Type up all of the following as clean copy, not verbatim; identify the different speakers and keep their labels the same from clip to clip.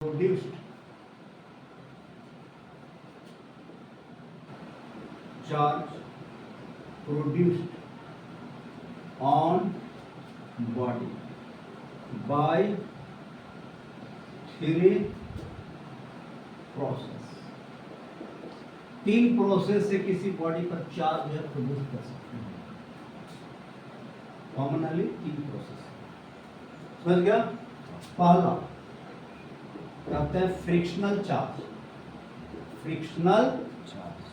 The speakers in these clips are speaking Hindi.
Speaker 1: produced charge produced on body by three process. तीन प्रोसेस से किसी बॉडी पर चार्ज है प्रोड्यूस कर सकते हैं। कॉमनली तीन प्रोसेस समझ गया। पहला कहते हैं फ्रिक्शनल चार्ज। फ्रिक्शनल चार्ज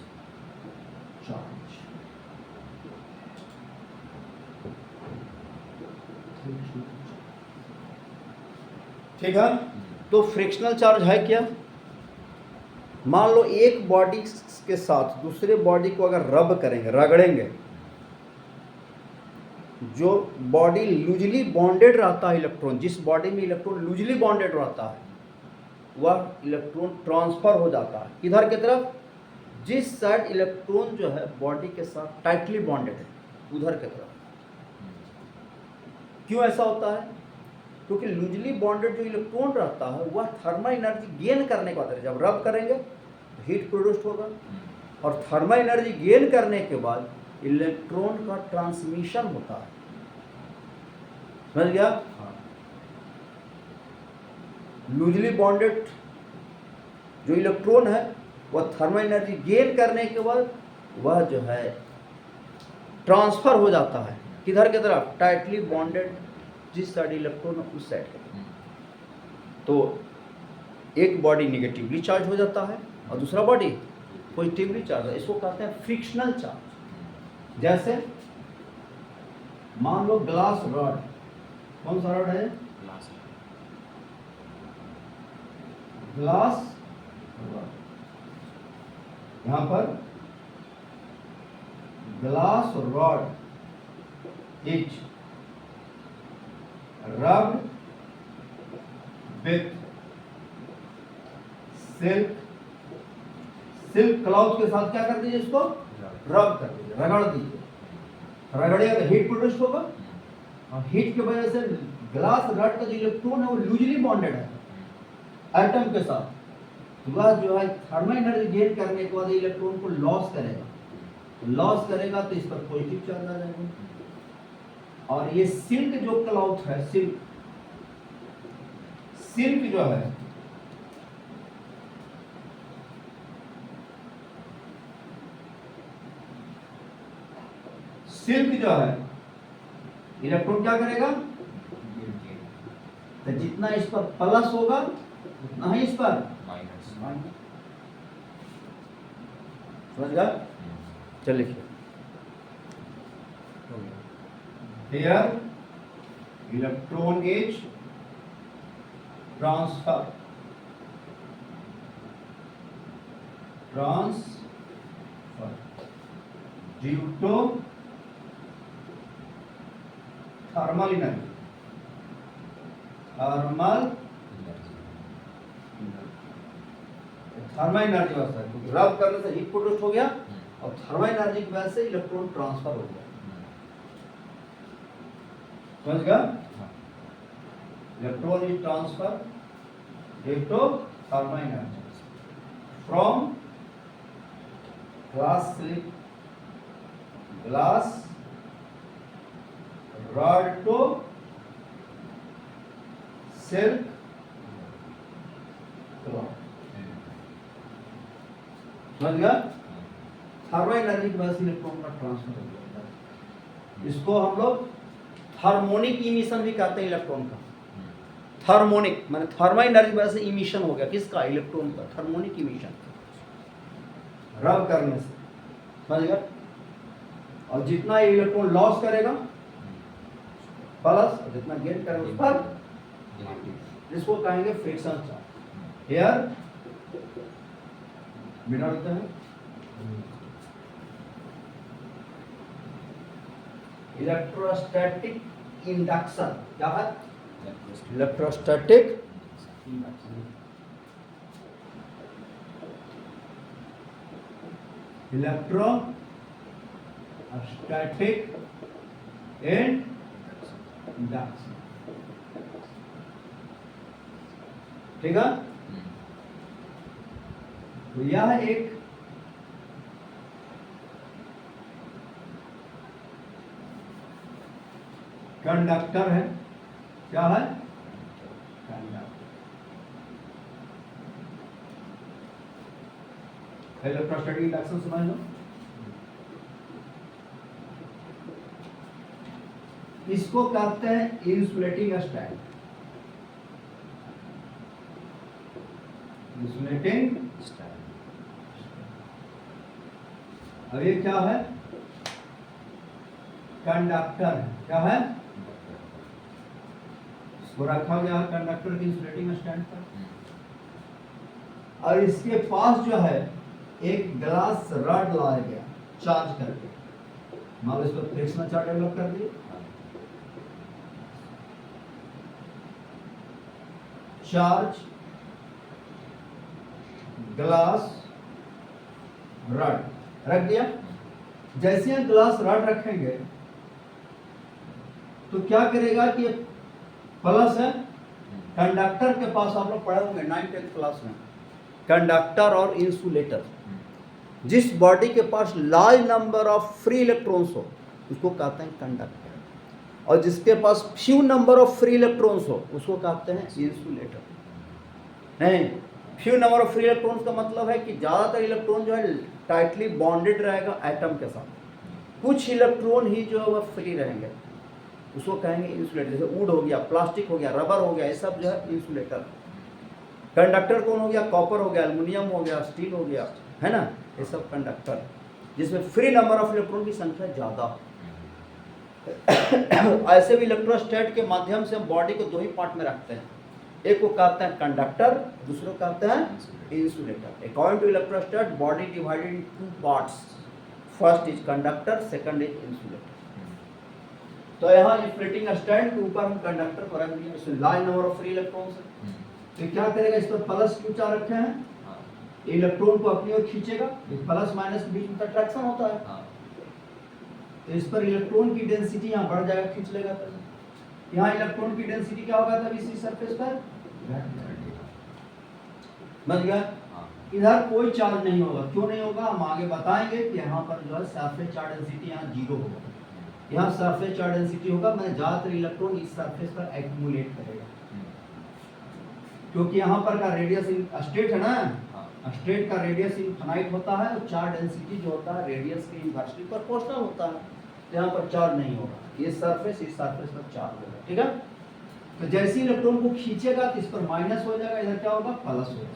Speaker 1: ठीक है। तो फ्रिक्शनल चार्ज है क्या? मान लो एक बॉडी के साथ दूसरे बॉडी को अगर रब करेंगे, रगड़ेंगे, जो बॉडी लूजली बॉन्डेड रहता है इलेक्ट्रॉन, जिस बॉडी में इलेक्ट्रॉन लूजली बॉन्डेड रहता है वह इलेक्ट्रॉन ट्रांसफर हो जाता है किधर की तरफ? जिस साइड इलेक्ट्रॉन जो है बॉडी के साथ टाइटली बॉन्डेड है उधर की तरफ। क्यों ऐसा होता है? क्योंकि लूजली बॉन्डेड जो इलेक्ट्रॉन रहता है वह थर्मल एनर्जी गेन करने के बाद जब रब करेंगे तो हीट प्रोड्यूस होगा, और थर्मल एनर्जी गेन करने के बाद इलेक्ट्रॉन का ट्रांसमिशन होता है। समझ गया? लूजली बॉन्डेड जो इलेक्ट्रॉन है वह थर्मल एनर्जी गेन करने के बाद वह जो है ट्रांसफर हो जाता है किधर की तरफ? टाइटली बॉन्डेड जिस साइड इलेक्ट्रॉन उस साइड के। तो एक बॉडी निगेटिवली चार्ज हो जाता है और दूसरा बॉडी पॉजिटिवली चार्ज है। इसको कहते हैं फ्रिक्शनल चार्ज। जैसे मान लो ग्लास रॉड, कौन सा रॉड है? Glass rod. यहां पर glass rod is rubbed with silk cloth के साथ क्या कर दीजिए, इसको रब कर दीजिए, रगड़ दीजिए। रगड़िएगा तो हीट प्रोड्यूस होगा, और हीट की वजह से ग्लास रॉड का जो इलेक्ट्रॉन है वो लूजली बॉन्डेड है एटम के साथ। वह जो है थर्मल एनर्जी गेन करने के बाद इलेक्ट्रॉन को लॉस करेगा तो इस पर पॉजिटिव चार्ज आ जाएगा। और ये सिल्क जो क्लॉथ है, सिल्क जो है इलेक्ट्रॉन क्या करेगा? तो जितना इस पर प्लस होगा उतना ही इस पर माइनस। समझ गया? चल लिखिए। Here electron is transferred due to thermal energy। Thermal energy वजह से, क्योंकि रब करने से हीट प्रोड्यूस हो गया और थर्मल एनर्जी की वजह से इलेक्ट्रॉन ट्रांसफर हो गया। समझ गया? Electron is transfer due to thermal energy from glass rod to silk cloth. समझ गया? थर्मल एनर्जी की वजह से इलेक्ट्रॉन का ट्रांसफर हो गया। इसको हम लोग हार्मोनिक इमिशन भी कहते हैं इलेक्ट्रॉन का। हार्मोनिक माने थर्मल एनर्जी की वजह से इमिशन हो गया, किसका? इलेक्ट्रॉन का। हार्मोनिक इमिशन रब करने से। समझ गया? और जितना ये इलेक्ट्रॉन लॉस करेगा प्लस, और जितना गेन करेगा उस पर, जिसको कहेंगे फ्रिक्शनल चार्ज। हियर मिटा देते हैं। इलेक्ट्रोस्टैटिक इंडक्शन क्या है? Electrostatic induction. Electrostatic induction. ठीक है? तो यह एक कंडक्टर है। क्या है? कंडक्टर। इलेक्ट्रोस्टैटिक इंडक्शन समझ लो। इसको कहते हैं इंसुलेटिंग स्टैंड। Insulating stand. अब ये क्या है? कंडक्टर है। क्या है? इसको रखा गया है कंडक्टर के इंसुलेटिंग स्टैंड पर, और इसके पास जो है एक ग्लास रॉड लाया गया चार्ज करके। मान लो इस पर फ्रिक्शनल चार्ज डेवलप कर दिए। चार्ज ग्लास रॉड रख दिया। जैसे हम ग्लास रॉड रखेंगे तो क्या करेगा कि प्लस है कंडक्टर के पास, आप लोग पढ़े होंगे 9th क्लास में, कंडक्टर और इंसुलेटर। जिस बॉडी के पास large number of free electrons हो उसको कहते हैं कंडक्टर, और जिसके पास few number of free electrons हो उसको कहते हैं इंसुलेटर। नहीं, few number of free electrons का मतलब है कि ज़्यादातर इलेक्ट्रॉन जो है टाइटली बॉन्डेड रहेगा एटम के साथ, कुछ इलेक्ट्रॉन ही जो है वह फ्री रहेंगे, उसको कहेंगे इंसुलेटर। जैसे वुड हो गया, प्लास्टिक हो गया, रबर हो गया, ये सब जो है इंसुलेटर। कंडक्टर कौन हो गया? कॉपर हो गया, एल्युमिनियम हो गया, स्टील हो गया, है ना, ये सब कंडक्टर, जिसमें फ्री नंबर ऑफ इलेक्ट्रॉन की संख्या ज़्यादा। ऐसे भी इलेक्ट्रोस्टैट के माध्यम से हम बॉडी को दो ही पार्ट में रखते हैं, एक को कहते हैं कंडक्टर, दूसरे को कहते हैं insulator. According to electrostat body divided in two parts, first is conductor, second is insulator. तो यहाँ इंसुलेटिंग स्टैंड के ऊपर हम कंडक्टर को रख दिया, इसमें large number of free electrons है। तो क्या करेगा? इस पर प्लस क्यू चार्ज रखे हैं, इलेक्ट्रॉन को अपनी ओर खींचेगा, प्लस माइनस के बीच में अट्रैक्शन होता है, तो इस पर इलेक्ट्रॉन की डेंसिटी यहाँ बढ़ जाएगा, खींच लेगा। तो यहाँ इलेक्ट्रॉन की डेंसिटी क्या होगा तब इसी सरफेस पर? बन गया। इधर कोई चार्ज नहीं होगा। क्यों नहीं होगा? हम आगे बताएंगे कि यहाँ पर जो है सरफेस चार्ज डेंसिटी यहाँ 0 होगा, यहाँ सरफेस चार्ज डेंसिटी होगा, मैंने ज्यादातर इलेक्ट्रॉन इस सरफेस पर एक्यूमुलेट करेगा, क्योंकि यहाँ पर का रेडियस स्टेट है ना, स्टेट का रेडियस इनफाइनाइट होता है, और चार्ज डेंसिटी जो होता है रेडियस के इनवर्सली प्रोपोर्शनल होता है, तो यहाँ पर चार्ज नहीं होगा, ये सरफेस इस सरफेस पर चार्ज होगा। ठीक है, तो जैसे इलेक्ट्रॉन को खींचेगा तो इस पर माइनस हो जाएगा, इधर क्या होगा? प्लस होगा।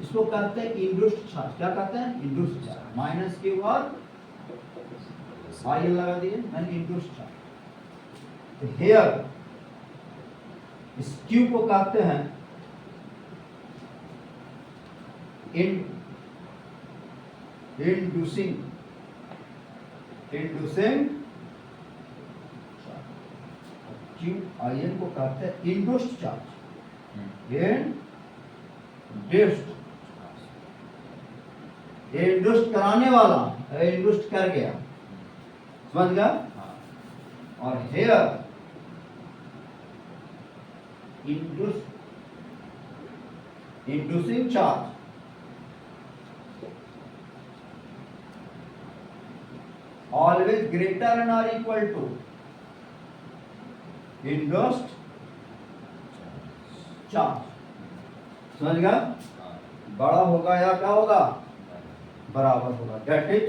Speaker 1: इसको कहते हैं इंड्यूस्ड चार्ज। क्या कहते हैं? Induced charge. माइनस के बाद आई लगा दिए, मैंने इंड्यूस्ड चार्ज। हेयर इस क्यू को कहते हैं इंड्यूसिंग क्यू आई एन को कहते हैं इंड्यूस्ड चार्ज। इंड्यूस्ड कराने वाला, इंड्यूस्ड कर गया, समझ गया? और here inducing charge always greater than or equal to induced charge। समझ गया? बड़ा होगा या क्या होगा? बराबर होगा, that is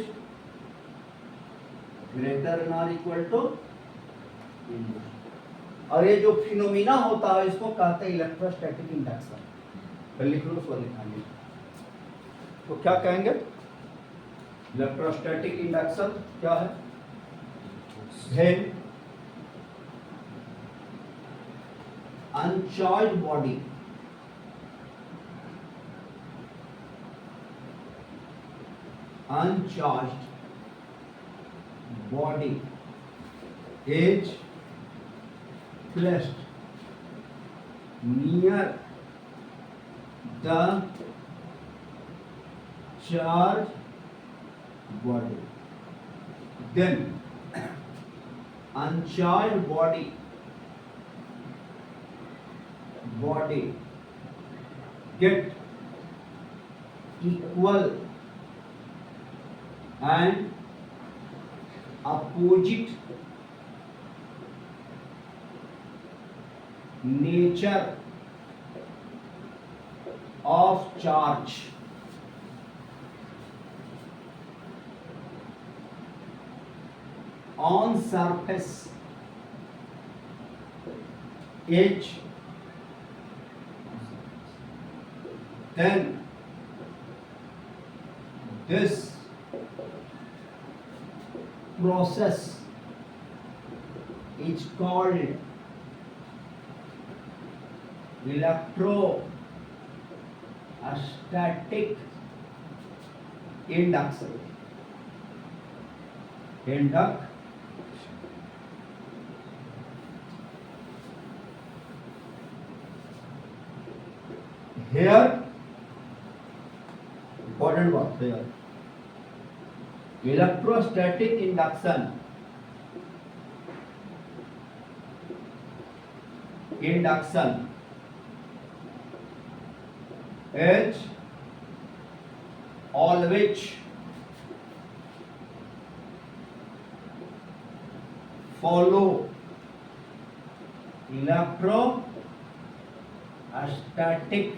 Speaker 1: greater than or equal to induced। और ये जो फिनोमिना होता है इसको कहते हैं इलेक्ट्रोस्टैटिक इंडक्शन। फिर लिख लो, उसको लिखाएंगे तो क्या कहेंगे? इलेक्ट्रोस्टैटिक इंडक्शन क्या है? When uncharged body is placed near the charged body, then uncharged body get equal and opposite nature of charge on surface H, then this process is called electrostatic induction. Here, important word here. Electrostatic induction is always follow electrostatic,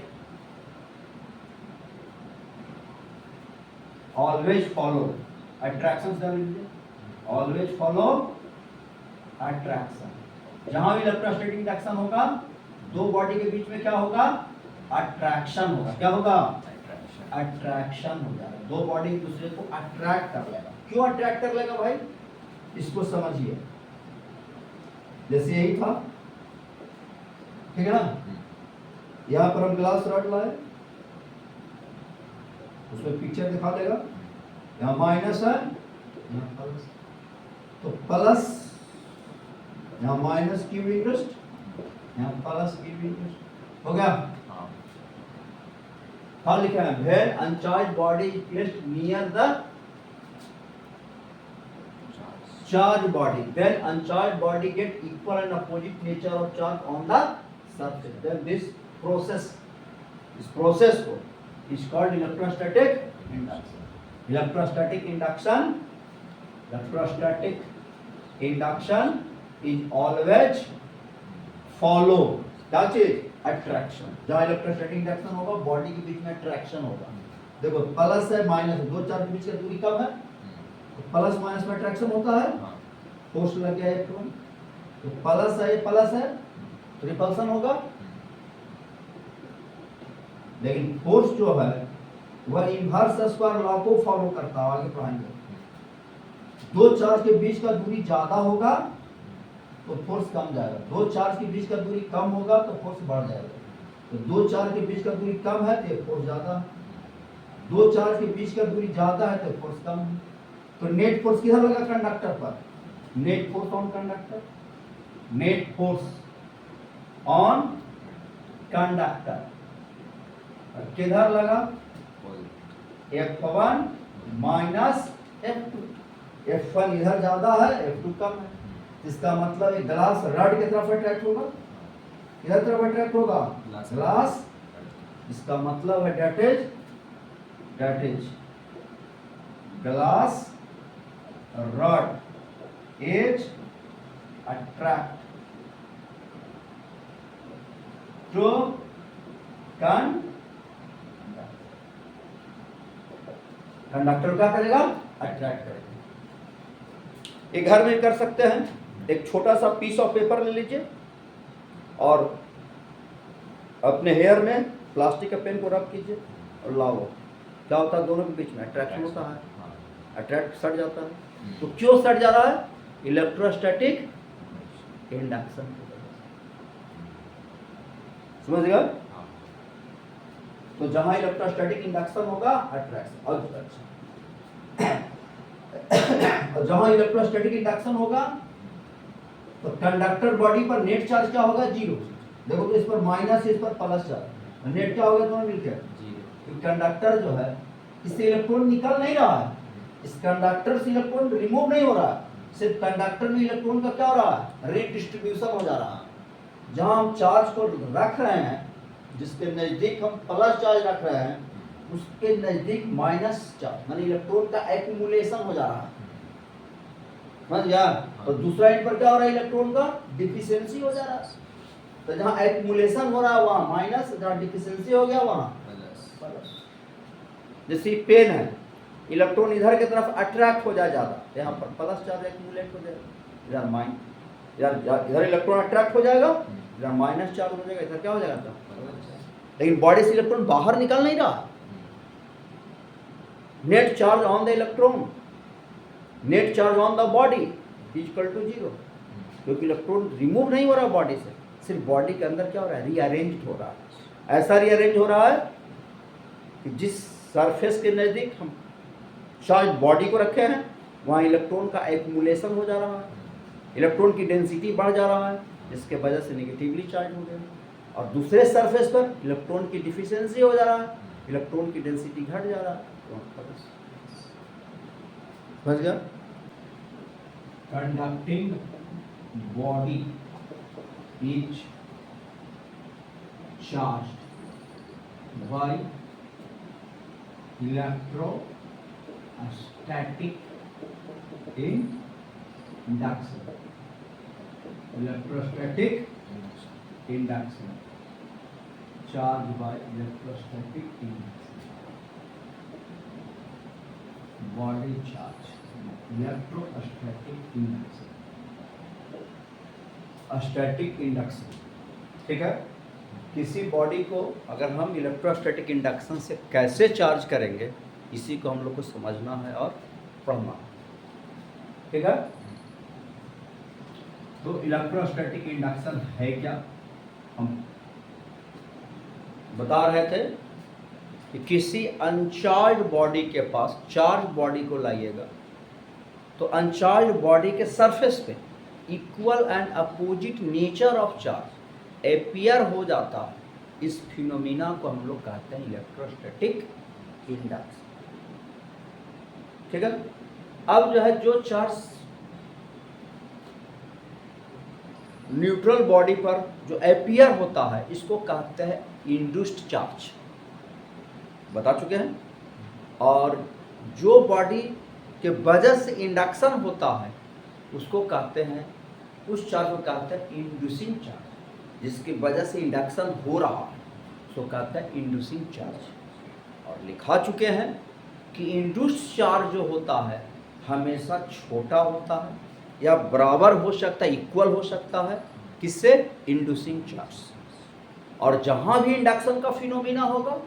Speaker 1: always follow attractions, always follow attraction. जहां भी इलेक्ट्रोस्टैटिक इंडक्शन होगा दो बॉडी के बीच में क्या होगा? अट्रैक्शन होगा। क्या होगा? अट्रैक्शन हो जाएगा। दो बॉडी एक दूसरे को अट्रैक्ट कर लेगा। क्यों अट्रैक्ट कर लेगा भाई? इसको समझिए। जैसे यही था, ठीक है ना? यहां पर हम ग्लास रॉड लाए, उसमें पिक्चर दिखा देगा, यहाँ माइनस है, यहाँ प्लस, तो प्लस यहाँ माइनस क्यूब इंटरेस्ट, यहाँ प्लस क्यूब इंटरेस्ट हो गया। हाँ लिखा है when uncharged body is placed near the charged body, then uncharged body get equal and opposite nature of charge on the surface. Then this process is called electrostatic induction. Electrostatic induction is always follow क्या चीज? अट्रैक्शन। जहां इलेक्ट्रोस्टैटिक इंडक्शन होगा बॉडी के बीच में अट्रैक्शन होगा। देखो प्लस है माइनस, दो चार्ज के बीच का दूरी कम है तो प्लस माइनस में अट्रैक्शन होता है, फोर्स लग गया एक तो प्लस है, प्लस है तो रिपल्सन होगा। लेकिन फोर्स जो है वह इनवर्स स्क्वायर लॉ को फॉलो करता है। आगे पढ़ाएंगे। दो चार्ज के बीच का दूरी ज्यादा होगा तो फोर्स कम जाएगा, दो चार्ज के बीच का दूरी कम होगा तो फोर्स बढ़ जाएगा। तो दो चार्ज के बीच का दूरी कम है तो फोर्स ज्यादा, दो चार्ज के बीच का दूरी ज्यादा है तो फोर्स कम है। तो नेट फोर्स किधर लगा? कंडक्टर पर। Net force on conductor, net force on conductor किधर लगा? F1 minus F2। F1 इधर ज्यादा है, F2 कम है। इसका मतलब है ग्लास रड की तरफ अट्रैक्ट होगा, इधर तरफ अट्रैक्ट होगा ग्लास। इसका मतलब है that is glass rod is attract to conductor क्या करेगा? अट्रैक्ट करेगा। एक घर में कर सकते हैं, एक छोटा सा पीस ऑफ पेपर ले लीजिए और अपने हेयर में प्लास्टिक के पेन को रब कीजिए और लाओ। क्या होता है? दोनों के बीच में अट्रैक्शन होता है, अट्रैक्ट सट जाता है। तो क्यों सट जा रहा है? Electrostatic induction. समझ गया? तो जहां इलेक्ट्रोस्टैटिक इंडक्शन होगा अट्रैक्शन, और जहां इलेक्ट्रोस्टैटिक इंडक्शन होगा तो कंडक्टर बॉडी पर नेट चार्ज क्या होगा? जीरो। देखो तो इस पर माइनस, इस पर प्लस चार्ज, नेट क्या होगा दोनों मिलकर? जीरो। कंडक्टर जो है इससे इलेक्ट्रॉन निकल नहीं रहा है, इस कंडक्टर से इलेक्ट्रॉन रिमूव नहीं हो रहा है, सिर्फ कंडक्टर में इलेक्ट्रॉन का क्या हो रहा है? रीडिस्ट्रीब्यूशन हो जा रहा है। जहां हम चार्ज को रख रहे हैं, जिसके नजदीक हम प्लस चार्ज रख रहे हैं, उसके नजदीक माइनस चार्ज, माने इलेक्ट्रॉन का एक्यूमुलेशन हो जा रहा है, समझ गया। और दूसरा एंड पर क्या हो रहा है, इलेक्ट्रॉन का डिफिशियंसी हो जा रहा है। तो जहां एक्यूमुलेशन हो रहा है वहां माइनस, जहां डिफिशियंसी हो गया वहां प्लस। जैसे पेन है, इलेक्ट्रॉन इधर की तरफ अट्रैक्ट हो जाए ज्यादा, यहाँ पर प्लस चार्ज एक्यूमुलेट हो जाएगा, इधर माइनस, इधर इलेक्ट्रॉन अट्रैक्ट हो जाएगा, इधर माइनस चार्ज हो जाएगा, इधर क्या हो जाएगा। लेकिन बॉडी से इलेक्ट्रॉन बाहर निकल नहीं रहा। Net charge on the electron, net charge on the body equal to 0, क्योंकि इलेक्ट्रॉन रिमूव नहीं हो रहा बॉडी से, सिर्फ बॉडी के अंदर क्या हो रहा है, रीअरेंज हो रहा है। ऐसा रीअरेंज हो रहा है कि जिस सरफेस के नज़दीक हम चार्ज बॉडी को रखे हैं वहाँ इलेक्ट्रॉन का एक्यूमुलेशन हो जा रहा है, इलेक्ट्रॉन की डेंसिटी बढ़ जा रहा है, जिसके वजह से नेगेटिवली चार्ज हो गया। और दूसरे सरफेस पर इलेक्ट्रॉन की डिफिशियंसी हो जा रहा है, इलेक्ट्रॉन की डेंसिटी घट जा रहा है। समझ गया।
Speaker 2: Conducting body is charged bye electrostatic induction, electrostatic induction, charge by electrostatic induction, body charge, electrostatic induction, static induction.
Speaker 1: ठीक है, किसी बॉडी को अगर हम इलेक्ट्रोस्टैटिक इंडक्शन से कैसे चार्ज करेंगे, इसी को हम लोग को समझना है और पढ़ना है। ठीक है,
Speaker 2: तो इलेक्ट्रोस्टैटिक इंडक्शन है क्या, हम
Speaker 1: बता रहे थे कि किसी अनचार्ज बॉडी के पास चार्ज बॉडी को लाइएगा तो अनचार्ज बॉडी के सरफेस पे equal and opposite nature of charge appear हो जाता है। इस फिनोमिना को हम लोग कहते हैं इलेक्ट्रोस्टैटिक इंडक्शन। ठीक है, अब जो है जो चार्ज न्यूट्रल बॉडी पर जो एपियर होता है इसको कहते हैं इंड्यूस्ड चार्ज, बता चुके हैं। और जो बॉडी के वजह से इंडक्शन होता है उसको कहते हैं, उस चार्ज को कहते हैं इंड्यूसिंग चार्ज, जिसकी वजह से इंडक्शन हो रहा है उसको कहते हैं इंड्यूसिंग चार्ज। और लिखा चुके हैं कि इंड्यूस्ड चार्ज जो होता है हमेशा छोटा होता है या बराबर हो सकता है, इक्वल हो सकता है, किससे, इंड्यूसिंग चार्ज। और जहाँ भी इंडक्शन का फिनोमिना होगा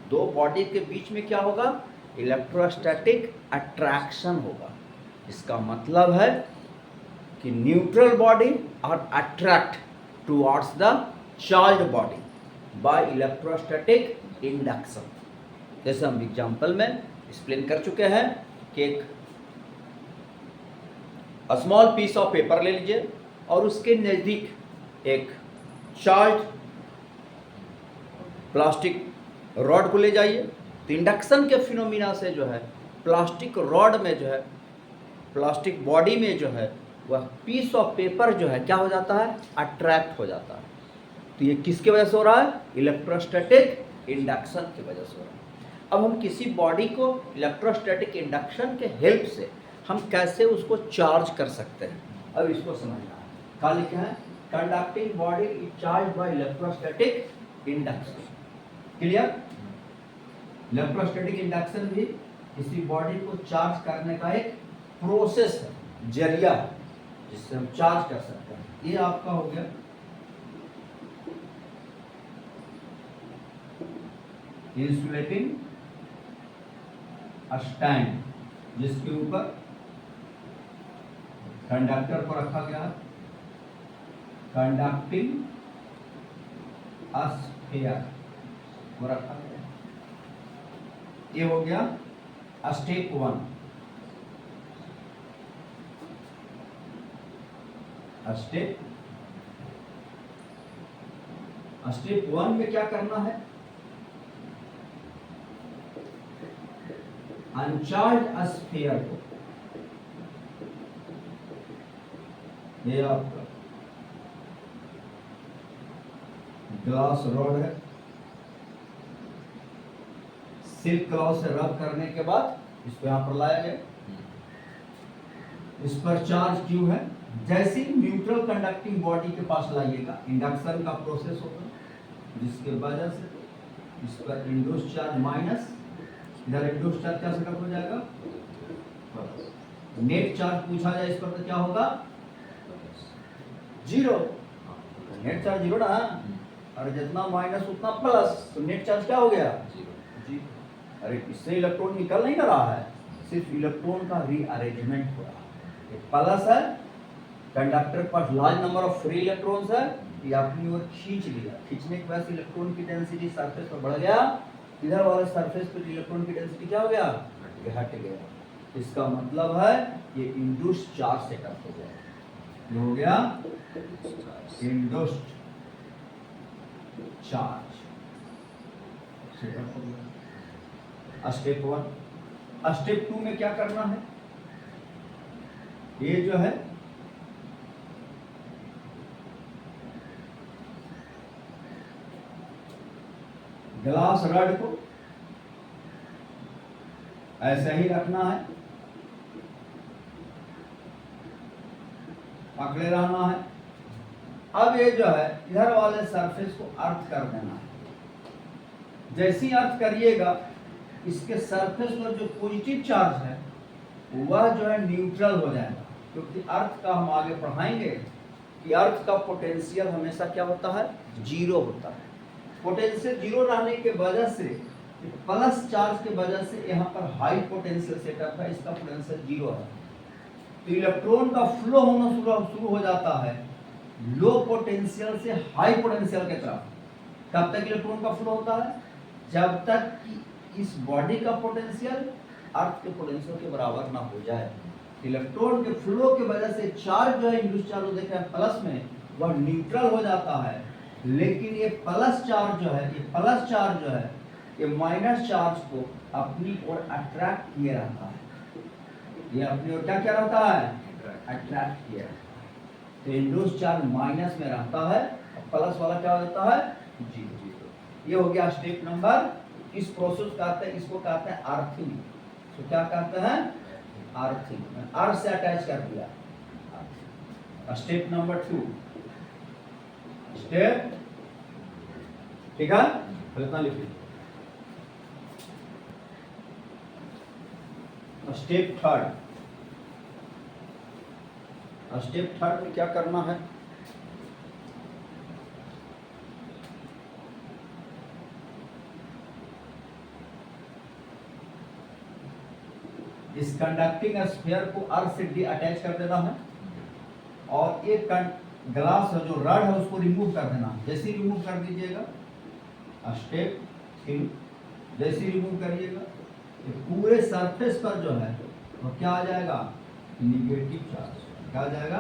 Speaker 1: दो बॉडी के बीच में क्या होगा, इलेक्ट्रोस्टैटिक अट्रैक्शन होगा। इसका मतलब है कि neutral body are attract towards the charged body by electrostatic induction. जैसे हम एग्जाम्पल में एक्सप्लेन कर चुके हैं कि एक स्मॉल पीस ऑफ पेपर ले लीजिए और उसके नज़दीक एक चार्ज प्लास्टिक रॉड को ले जाइए, तो इंडक्शन के फिनोमिना से जो है प्लास्टिक रॉड में जो है, प्लास्टिक बॉडी में जो है वह पीस ऑफ पेपर जो है क्या हो जाता है, अट्रैक्ट हो जाता है। तो ये किसके वजह से हो रहा है, इलेक्ट्रोस्टैटिक इंडक्शन की वजह से हो रहा है। अब हम किसी बॉडी को इलेक्ट्रोस्टैटिक इंडक्शन के हेल्प से हम कैसे उसको चार्ज कर सकते हैं, अब इसको समझना है। क्या लिखा है, conducting body is charge by electrostatic induction. Clear.
Speaker 2: Electrostatic induction भी किसी बॉडी को चार्ज करने का एक
Speaker 1: प्रोसेस है, जरिया है जिससे हम चार्ज कर सकते हैं।
Speaker 2: ये आपका हो गया इंसुलेटिंग स्टैंड, जिसके ऊपर कंडक्टर को रखा गया है, कंडक्टिंग स्फीयर को रखा गया। ये हो गया स्टेप 1। स्टेप 1 में क्या करना है, अनचार्ज स्फीयर को, ये आपका ग्लास रॉड है, सिल्क क्लॉथ से रब करने के बाद इसको यहाँ पर लाया गया, इस पर चार्ज Q है। जैसे ही न्यूट्रल कंडक्टिंग बॉडी के पास लाइएगा, इंडक्शन का प्रोसेस होगा, जिसके वजह से इस पर इंड्यूस चार्ज माइनस, इधर इंड्यूस चार्ज क्या सेटअप हो जाएगा, नेट चार्ज पूछा जाए इस पर तो क्या होगा, जीरो। नेट चार्ज जीरो ना, और जितना माइनस उतना प्लस, तो नेट चार्ज क्या हो गया, जीरो। अरे इससे इलेक्ट्रॉन निकल नहीं रहा है, सिर्फ इलेक्ट्रॉन का रीअरेंजमेंट हो रहा है। ये प्लस है, कंडक्टर के पास large number of free electrons है, ये अपनी ओर खींच लिया, खींचने के बाद इलेक्ट्रॉन की डेंसिटी सरफेस पर बढ़ गया, इधर वाले सरफेस पर इलेक्ट्रॉन की डेंसिटी क्या हो गया, घट गया। इसका मतलब है ये इंड्यूस्ड चार्ज सेटअप हो गया, ये हो गया इंड्यूस्ड चार्ज सेटअप हो गया। स्टेप 1। स्टेप 2 में क्या करना है, ये जो है ग्लास रड को ऐसे ही रखना है, पकड़े रहना है। अब ये जो है इधर वाले सरफेस को अर्थ कर देना है। जैसे ही अर्थ करिएगा, इसके सरफेस पर जो पॉजिटिव चार्ज है वह जो है न्यूट्रल हो जाएगा, क्योंकि अर्थ का हम आगे पढ़ाएंगे कि अर्थ का पोटेंशियल हमेशा क्या होता है, जीरो होता है। पोटेंशियल जीरो रहने के वजह से, प्लस चार्ज के वजह से यहाँ पर हाई पोटेंशियल सेटअप है, इसका पोटेंशियल जीरो है, तो इलेक्ट्रॉन का फ्लो होना शुरू हो जाता है लो पोटेंशियल से हाई पोटेंशियल की तरफ। कब तक इलेक्ट्रॉन का फ्लो होता है, जब तक कि इस बॉडी का पोटेंशियल अर्थ के पोटेंशियल के बराबर ना हो जाए। इलेक्ट्रॉन के फ्लो की वजह से चार्ज जो है इंड्यूस चार्ज देखा है प्लस में, वह न्यूट्रल हो जाता है, लेकिन ये प्लस चार्ज जो है, ये प्लस चार्ज जो है, ये माइनस चार्ज को अपनी ओर अट्रैक्ट किए रहता है। ये अपनी ओर क्या क्या रहता है, अट्रैक्ट किया। तो इंड्यूस चार्ज माइनस में रहता है, प्लस वाला क्या होता है, जीरो। ये हो गया स्टेप नंबर। इस प्रोसेस कहते हैं, इसको कहते हैं अर्थिंग। तो क्या कहते हैं, अर्थिंग। अर्थ से अटैच कर दिया। स्टेप नंबर 2 स्टेप, ठीक है, इतना लिख लीजिए। स्टेप 3। स्टेप 3 में क्या करना है, इस कंडक्टिंग स्फीयर को अर्थ से डी अटैच कर देना है, और एक ग्लास जो रड है उसको रिमूव कर देना है। जैसे ही रिमूव कर दीजिएगा, स्टेप 3, जैसे रिमूव करिएगा तो पूरे सरफेस पर जो है वो क्या आ जाएगा, निगेटिव चार्ज। क्या आ जाएगा,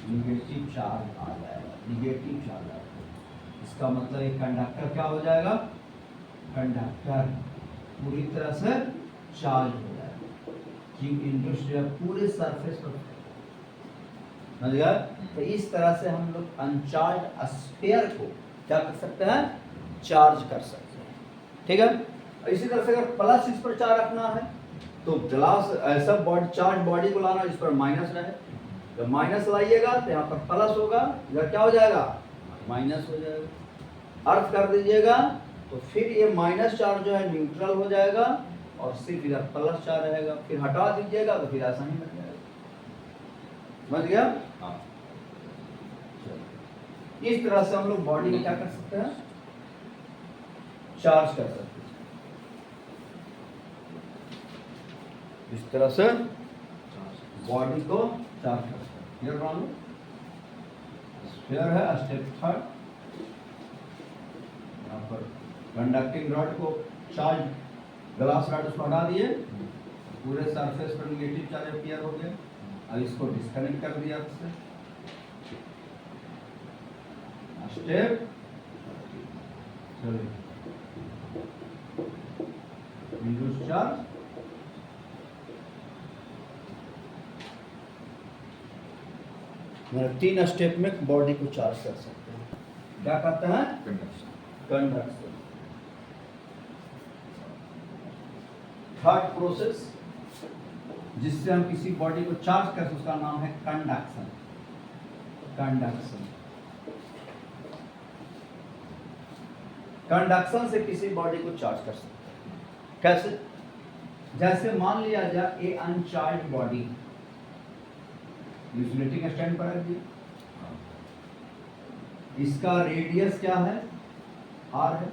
Speaker 2: निगेटिव चार्ज आ जाएगा, निगेटिव चार्ज आ जाएगा। इसका मतलब एक कंडक्टर क्या हो जाएगा, कंडक्टर पूरी तरह से चार्ज हो जाएगा, क्योंकि इंडस्ट्री पूरे सरफेस पर। समझ गया। तो इस तरह से हम लोग अनचार्ज स्फीयर को क्या कर सकते हैं, चार्ज कर सकते हैं। ठीक है। इसी तरह से अगर प्लस इस पर चार्ज रखना है तो ग्लास ऐसा बॉडी चार्ज बॉडी को लाना इस पर माइनस रहे। जब माइनस लाइएगा तो यहाँ पर प्लस होगा, इधर क्या हो जाएगा, माइनस हो जाएगा। अर्थ कर दीजिएगा तो फिर ये माइनस चार्ज जो है न्यूट्रल हो जाएगा और सिर्फ इधर प्लस चार्ज रहेगा। फिर हटा दीजिएगा तो फिर ऐसा ही बन जाएगा। समझ गया। इस तरह से हम लोग बॉडी में क्या कर सकते हैं, चार्ज कर सकते हैं। इस तरह से बॉडी को चार्ज कर सकते हैं। ये स्फीयर है, स्टेप 3। यहाँ पर कंडक्टिंग रॉड को चार्ज, ग्लास रॉड उसको हटा दिए, पूरे सरफेस पर नेगेटिव चार्ज अपीयर हो गया। अब इसको डिस्कनेक्ट कर दिया उससे। स्टेप इंड्यूस चार्ज, मतलब 3 स्टेप में बॉडी को चार्ज कर सकते हैं। क्या कहते हैं, कंडक्शन। थर्ड प्रोसेस जिससे हम किसी बॉडी को चार्ज करते उसका नाम है कंडक्शन। कंडक्शन कंडक्शन से किसी बॉडी को चार्ज कर सकते हैं। कैसे? जैसे मान लिया जाए ए अनचार्ज बॉडी, इंसुलेटिंग स्टैंड पर रख दिया, इसका रेडियस क्या है? आर है,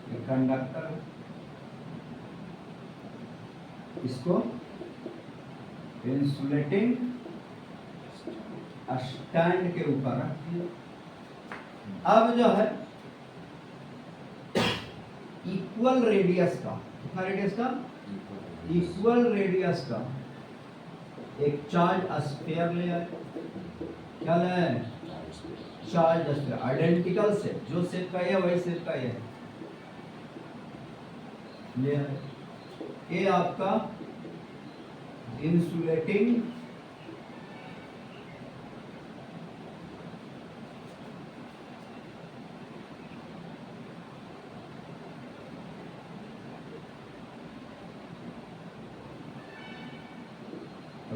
Speaker 2: ये कंडक्टर है, इसको इंसुलेटिंग स्टैंड के ऊपर रख दिया। अब जो है इक्वल रेडियस का, कितना रेडियस का? इक्वल रेडियस का एक चार्ज स्फीयर ले आए। क्या ले आए? चार्ज स्फीयर, आइडेंटिकल सेप, जो सेप का है वही सेप का है ले आए। ये आपका इंसुलेटिंग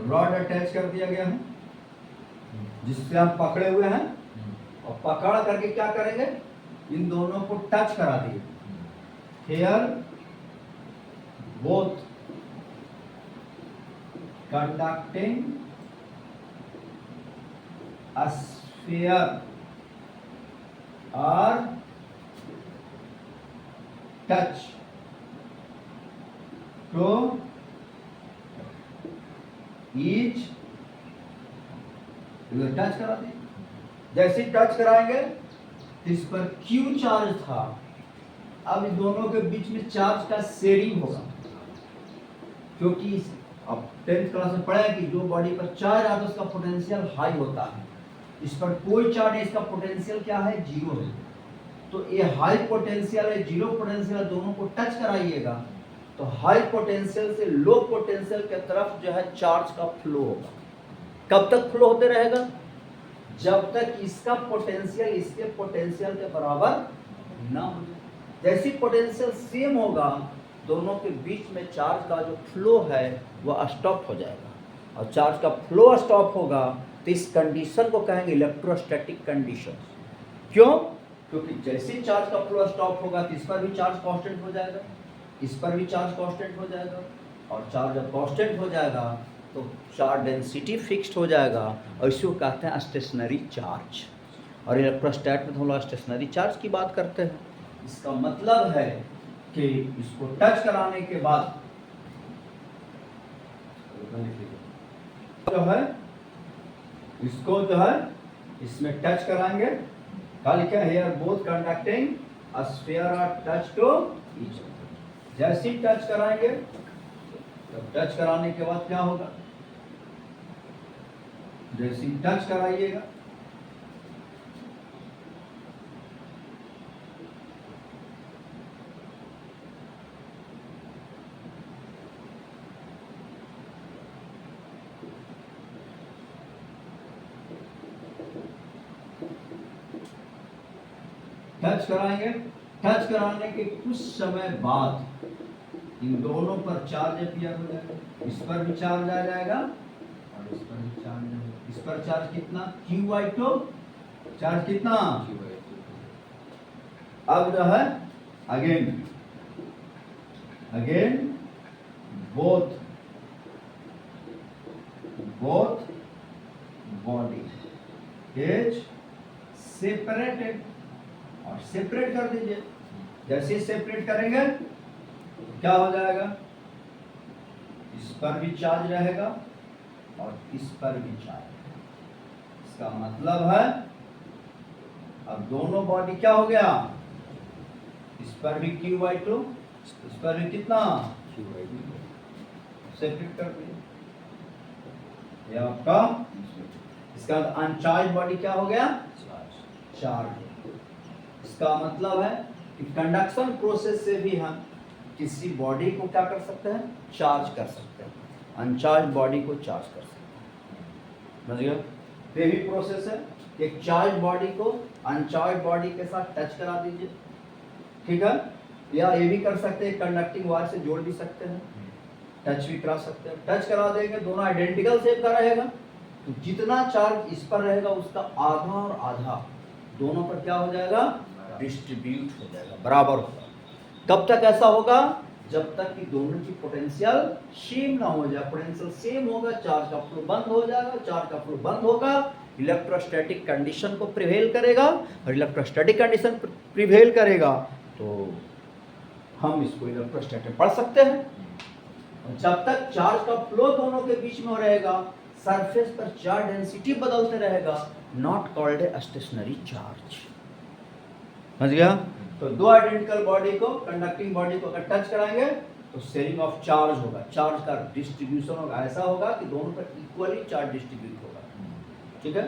Speaker 2: रॉड अटैच कर दिया गया है जिससे हम पकड़े हुए हैं, और पकड़ करके क्या करेंगे? इन दोनों को टच करा दिए। Here both conducting a sphere or touch to each, touch करा दें। जैसे टच कराएंगे तो इस पर क्यू चार्ज था, अब इन दोनों के बीच में चार्ज का शेयरिंग होगा, क्योंकि अब 10th क्लास में पढ़ा है कि जो बॉडी पर चार्ज आता है उसका पोटेंशियल हाई होता है, इस पर कोई चार्ज नहीं, इसका पोटेंशियल क्या है? जीरो है। तो ये हाई पोटेंशियल है, जीरो पोटेंशियल, दोनों को टच कराइएगा तो हाई पोटेंशियल से लो पोटेंशियल के तरफ जो है चार्ज का फ्लो होगा। कब तक फ्लो होते रहेगा? जब तक इसका पोटेंशियल इसके पोटेंशियल के बराबर ना हो जाए। जैसी पोटेंशियल सेम होगा, दोनों के बीच में चार्ज का जो फ्लो है वह स्टॉप हो जाएगा, और चार्ज का फ्लो स्टॉप होगा तो इस कंडीशन को कहेंगे इलेक्ट्रोस्टैटिक कंडीशन। क्यों? क्योंकि जैसे चार्ज का फ्लो स्टॉप होगा तो इस पर भी चार्ज कांस्टेंट हो जाएगा, इस पर भी चार्ज कांस्टेंट हो जाएगा, और चार्ज जब कांस्टेंट हो जाएगा तो चार्ज डेंसिटी फिक्स्ड हो जाएगा, और इसको कहते हैं स्टेशनरी चार्ज। और इलेक्ट्रोस्टैट में तो हम लोग स्टेशनरी चार्ज की बात करते हैं। इसका मतलब है कि इसको टच कराने के बाद जो है इसको जो है इसमें टच कराएंगे, कल क्या here both conducting a sphere are touch to each other. जैसे ही टच कराएंगे तो टच कराने के बाद क्या होगा? जैसे ही टच कराइएगा टच कराएंगे, टच कराने के कुछ समय बाद इन दोनों पर चार्ज अपीयर हो जाएगा। इस पर भी चार्ज आ जाएगा और इस पर भी चार्ज आ जाएगा। इस पर चार्ज कितना? Q/2। चार्ज कितना? अब जो है again both body is separated, और सेपरेट कर दीजिए। जैसे सेपरेट करेंगे क्या हो जाएगा? इस पर भी चार्ज रहेगा और इस पर भी चार्ज। इसका मतलब है अब दोनों बॉडी क्या हो गया? इस पर भी Q/2, इस पर भी कितना? सेपरेट कर दिया। ये आपका इसका अनचार्ज बॉडी क्या हो गया? चार्ज। इसका मतलब है कि कंडक्शन प्रोसेस से भी हम किसी बॉडी को क्या कर सकते हैं? चार्ज कर सकते हैं, अनचार्ज बॉडी को चार्ज कर सकते हैं। समझ गए? ये भी प्रोसेस है। एक चार्ज बॉडी को अनचार्ज बॉडी के साथ टच करा दीजिए, ठीक है? या ये भी कर सकते हैं, कंडक्टिंग वायर से जोड़ भी सकते हैं, टच भी करा सकते हैं। टच करा देंगे, दोनों आइडेंटिकल शेप का रहेगा, तो जितना चार्ज इस पर रहेगा उसका आधा और आधा दोनों पर क्या हो जाएगा, डिस्ट्रीब्यूट हो जाएगा, बराबर होगा। कब तक ऐसा होगा, जब तक कि दोनों की पोटेंशियल सेम ना हो जाए। पोटेंशियल सेम होगा, चार्ज का फ्लो बंद हो जाएगा, चार्ज का फ्लो बंद होगा, इलेक्ट्रोस्टैटिक कंडीशन को प्रिवेल करेगा, और इलेक्ट्रोस्टैटिक कंडीशन प्रिवेल करेगा तो हम इसको इलेक्ट्रोस्टैटिक पढ़ सकते हैं। और जब तक चार्ज का फ्लो दोनों के बीच में रहेगा, सरफेस पर चार्ज डेंसिटी बदलते रहेगा, not called a stationary charge. समझ गया? तो दो आइडेंटिकल बॉडी को, कंडक्टिंग बॉडी को अगर टच कराएंगे तो शेयरिंग ऑफ चार्ज होगा, चार्ज का डिस्ट्रीब्यूशन होगा, ऐसा होगा कि दोनों पर इक्वली चार्ज डिस्ट्रीब्यूट होगा। ठीक है।